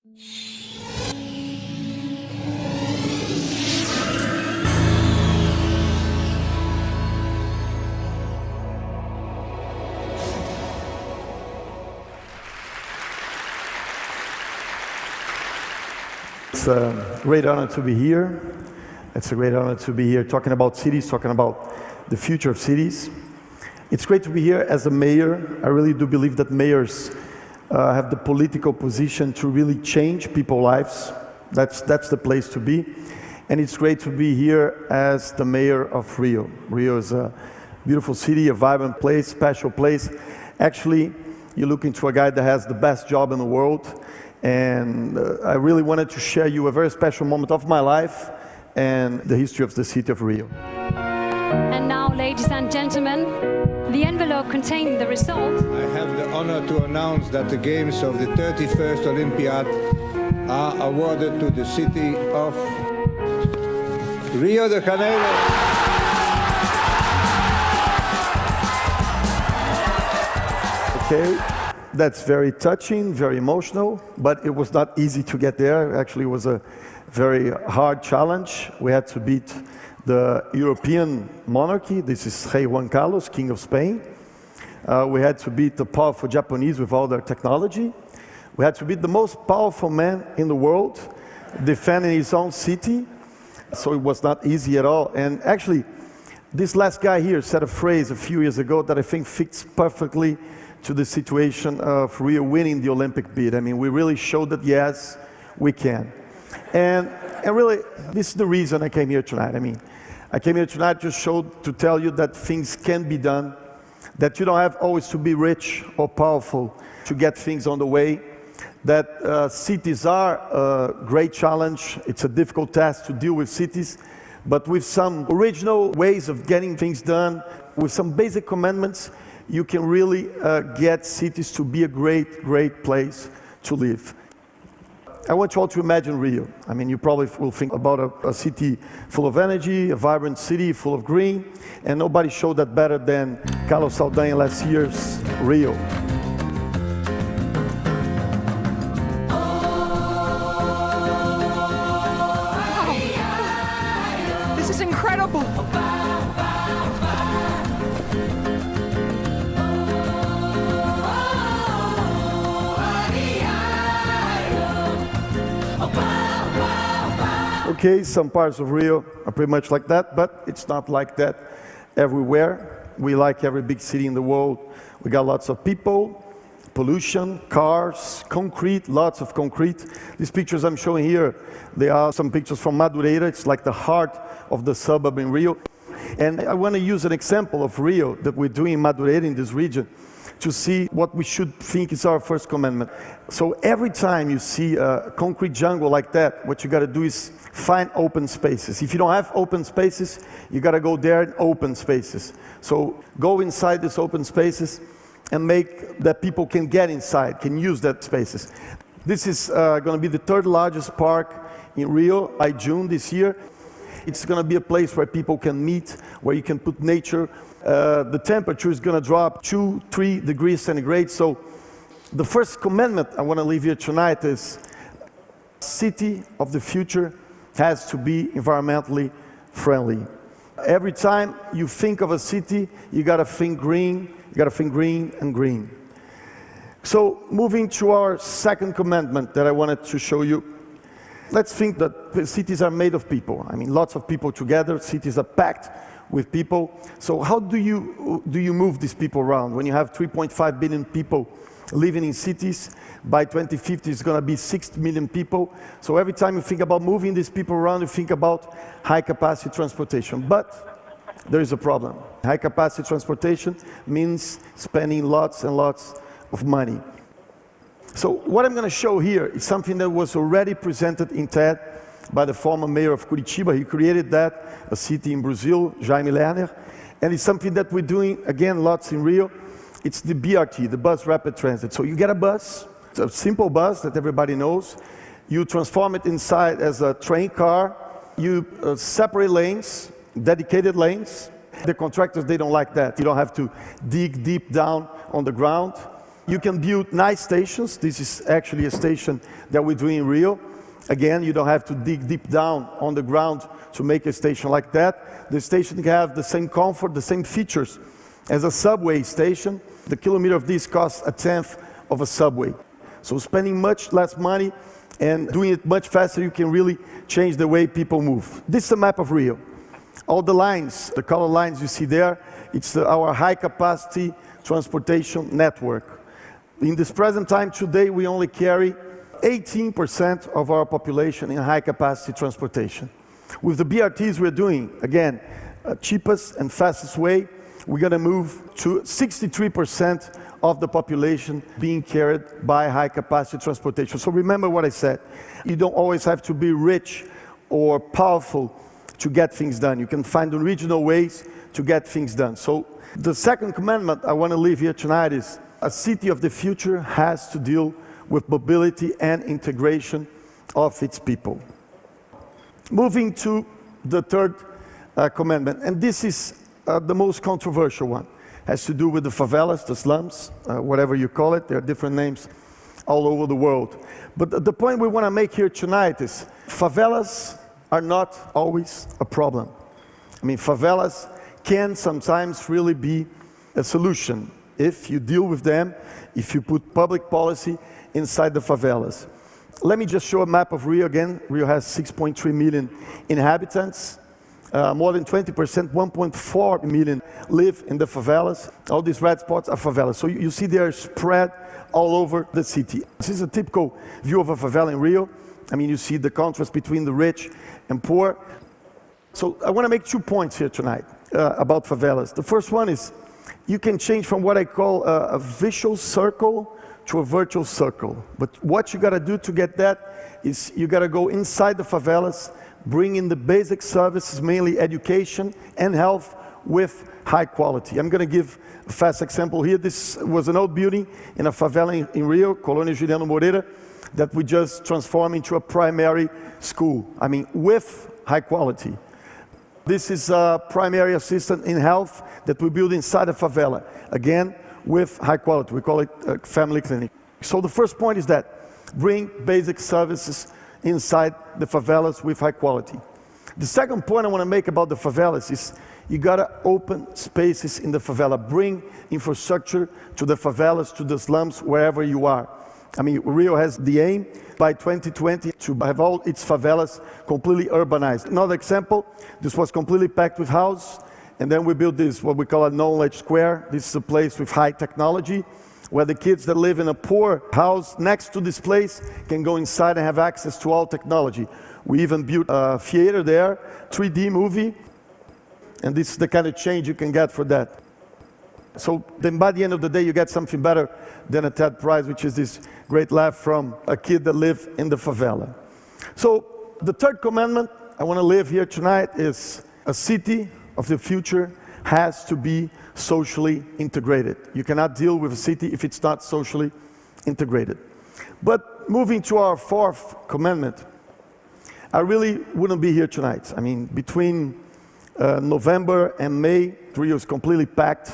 It's a great honor to be here. It's a great honor to be here talking about cities, talking about the future of cities. It's great to be here as a mayor. I really do believe that mayors have the political position to really change people's lives. That's the place to be. And it's great to be here as the mayor of Rio. Rio is a beautiful city, a vibrant place, special place. Actually, you look into a guy that has the best job in the world. And I really wanted to share you a very special moment of my life and the history of the city of Rio. And now, ladies and gentlemen, the envelope containing the result. I have the honor to announce that the games of the 31st Olympiad are awarded to the city of Rio de Janeiro. Okay. That's very touching, very emotional, but it was not easy to get there. Actually, it was a very hard challenge. We had to beat the European monarchy. This is Rei Juan Carlos, King of Spain. We had to beat the powerful Japanese with all their technology. We had to beat the most powerful man in the world, defending his own city. So it was not easy at all. And actually, this last guy here said a phrase a few years ago that I think fits perfectly to the situation of Rio winning the Olympic bid. I mean, we really showed that, yes, we can. And really, this is the reason I came here tonight. I mean, I came here tonight to tell you that things can be done, that you don't have always to be rich or powerful to get things on the way, that cities are a great challenge. It's a difficult task to deal with cities, but with some original ways of getting things done, with some basic commandments, you can really get cities to be a great, great place to live. I want you all to imagine Rio. I mean, you probably will think about a city full of energy, a vibrant city full of green, and nobody showed that better than Carlos Saldanha last year's Rio. Wow. This is incredible. Okay, some parts of Rio are pretty much like that, but it's not like that everywhere. We, like every big city in the world, we got lots of people, pollution, cars, concrete, lots of concrete. These pictures I'm showing here, they are some pictures from Madureira. It's like the heart of the suburb in Rio. And I want to use an example of Rio that we're doing in Madureira, in this region, to see what we should think is our first commandment. So every time you see a concrete jungle like that, what you got to do is find open spaces. If you don't have open spaces, you got to go there in open spaces. So go inside these open spaces and make that people can get inside, can use that spaces. This is going to be the third largest park in Rio by June this year. It's going to be a place where people can meet, where you can put nature. The temperature is going to drop 2-3 degrees centigrade. So the first commandment I want to leave here tonight is city of the future has to be environmentally friendly. Every time you think of a city, you got to think green, you got to think green and green. So moving to our second commandment that I wanted to show you, let's think that cities are made of people. I mean, lots of people together, cities are packed with people. So how do you move these people around? When you have 3.5 billion people living in cities, by 2050 it's going to be 6 million people. So every time you think about moving these people around, you think about high capacity transportation. But there is a problem. High capacity transportation means spending lots and lots of money. So what I'm going to show here is something that was already presented in TED by the former mayor of Curitiba. He created that, a city in Brazil, Jaime Lerner. And it's something that we're doing, again, lots in Rio. It's the BRT, the bus rapid transit. So you get a bus, it's a simple bus that everybody knows. You transform it inside as a train car. You separate lanes, dedicated lanes. The contractors, they don't like that. You don't have to dig deep down on the ground. You can build nice stations. This is actually a station that we do in Rio. Again, you don't have to dig deep down on the ground to make a station like that. The station can have the same comfort, the same features as a subway station. The kilometer of this costs a tenth of a subway. So spending much less money and doing it much faster, you can really change the way people move. This is a map of Rio. All the lines, the color lines you see there, it's our high capacity transportation network. In this present time today, we only carry 18% of our population in high capacity transportation. With the BRTs we're doing, again, cheapest and fastest way, we're going to move to 63% of the population being carried by high capacity transportation. So remember what I said, you don't always have to be rich or powerful to get things done. You can find original ways to get things done. So the second commandment I want to leave here tonight is a city of the future has to deal with mobility and integration of its people. Moving to the third commandment, and this is the most controversial one, has to do with the favelas, the slums, whatever you call it. There are different names all over the world. But the point we want to make here tonight is favelas are not always a problem. I mean, favelas can sometimes really be a solution if you deal with them, if you put public policy inside the favelas. Let me just show a map of Rio again. Rio has 6.3 million inhabitants. More than 20%, 1.4 million live in the favelas. All these red spots are favelas. So you see they are spread all over the city. This is a typical view of a favela in Rio. I mean, you see the contrast between the rich and poor. So I want to make 2 points here tonight about favelas. The first one is you can change from what I call a vicious circle to a virtual circle. But what you got to do to get that is you got to go inside the favelas, bring in the basic services, mainly education and health, with high quality. I'm going to give a fast example here. This was an old building in a favela in Rio, Colônia Juliano Moreira, that we just transformed into a primary school. I mean, with high quality. This is a primary assistant in health that we build inside a favela. Again, with high quality. We call it a family clinic. So the first point is that bring basic services inside the favelas with high quality. The second point I want to make about the favelas is you got to open spaces in the favela. Bring infrastructure to the favelas, to the slums, wherever you are. I mean, Rio has the aim by 2020 to have all its favelas completely urbanized. Another example, this was completely packed with houses, and then we built this, what we call a knowledge square. This is a place with high technology, where the kids that live in a poor house next to this place can go inside and have access to all technology. We even built a theater there, 3D movie, and this is the kind of change you can get for that. So then by the end of the day, you get something better than a TED Prize, which is this great laugh from a kid that lived in the favela. So the third commandment I want to leave here tonight is a city of the future has to be socially integrated. You cannot deal with a city if it's not socially integrated. But moving to our fourth commandment, I really wouldn't be here tonight. I mean, between November and May, Rio is completely packed.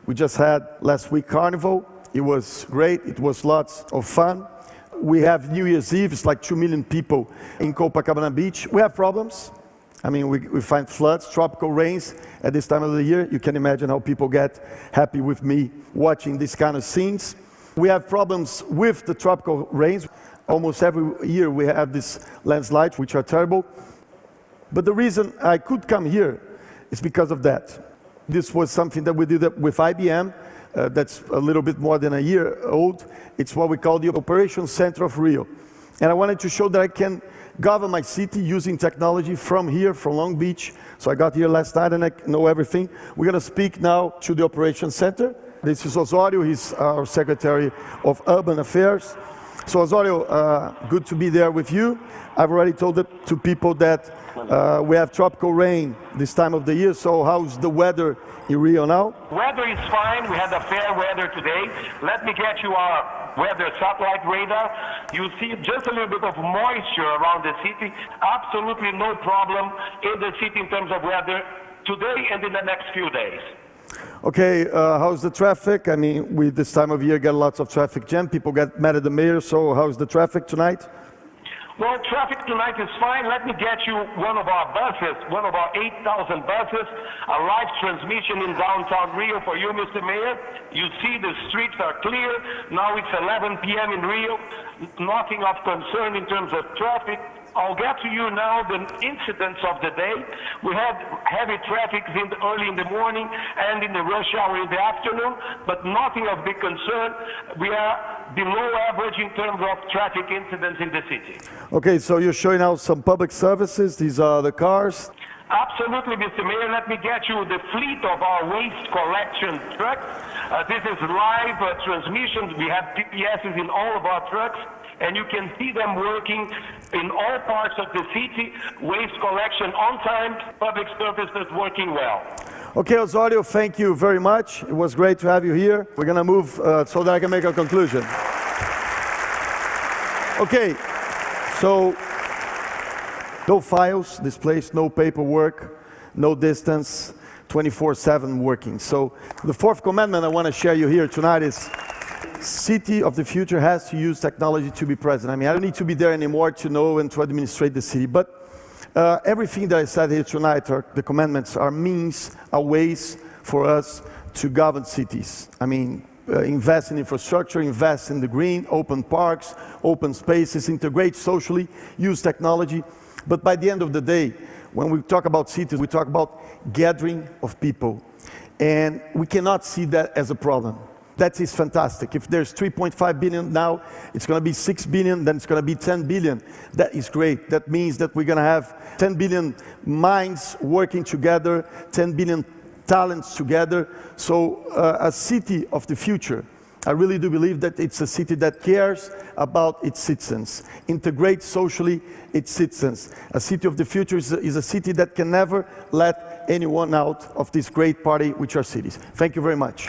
We just had last week Carnival. It was great. It was lots of fun. We have New Year's Eve. It's like 2 million people in Copacabana Beach. We have problems. I mean, we find floods, tropical rains at this time of the year. You can imagine how people get happy with me watching these kind of scenes. We have problems with the tropical rains. Almost every year we have these landslides, which are terrible. But the reason I could come here is because of that. This was something that we did with IBM. That's a little bit more than a year old. It's what we call the Operations Center of Rio. And I wanted to show that I can govern my city using technology from here, from Long Beach. So I got here last night and I know everything. We're going to speak now to the Operations Center. This is Osório. He's our Secretary of Urban Affairs. So Osório, good to be there with you. I've already told it to people that we have tropical rain this time of the year. So how's the weather in Rio now? Weather is fine. We had a fair weather today. Let me get you our weather satellite radar. You see just a little bit of moisture around the city. Absolutely no problem in the city in terms of weather today and in the next few days. Okay, how's the traffic? I mean, we this time of year get lots of traffic jam. People get mad at the mayor, so how's the traffic tonight? Well, traffic tonight is fine. Let me get you one of our buses, one of our 8,000 buses, a live transmission in downtown Rio for you, Mr. Mayor. You see the streets are clear. Now it's 11 p.m. in Rio. Nothing of concern in terms of traffic. I'll get to you now the incidents of the day. We had heavy traffic early in the morning and in the rush hour in the afternoon, but nothing of big concern. We are below average in terms of traffic incidents in the city. Okay, so you're showing out some public services. These are the cars. Absolutely, Mr. Mayor. Let me get you the fleet of our waste collection trucks. This is live transmissions. We have GPSs in all of our trucks, and you can see them working in all parts of the city. Waste collection on time, public services working well. Okay, Osório, thank you very much. It was great to have you here. We're going to move so that I can make a conclusion. Okay, so no files displaced, no paperwork, no distance, 24/7 working. So the fourth commandment I want to share you here tonight is city of the future has to use technology to be present. I mean, I don't need to be there anymore to know and to administrate the city, but everything that I said here tonight, the commandments, are means, are ways for us to govern cities. I mean, invest in infrastructure, invest in the green, open parks, open spaces, integrate socially, use technology. But by the end of the day, when we talk about cities, we talk about gathering of people. And we cannot see that as a problem. That is fantastic. If there's 3.5 billion now, it's going to be 6 billion, then it's going to be 10 billion. That is great. That means that we're going to have 10 billion minds working together, 10 billion talents together. So a city of the future, I really do believe that it's a city that cares about its citizens, integrates socially its citizens. A city of the future is a city that can never let anyone out of this great party, which are cities. Thank you very much.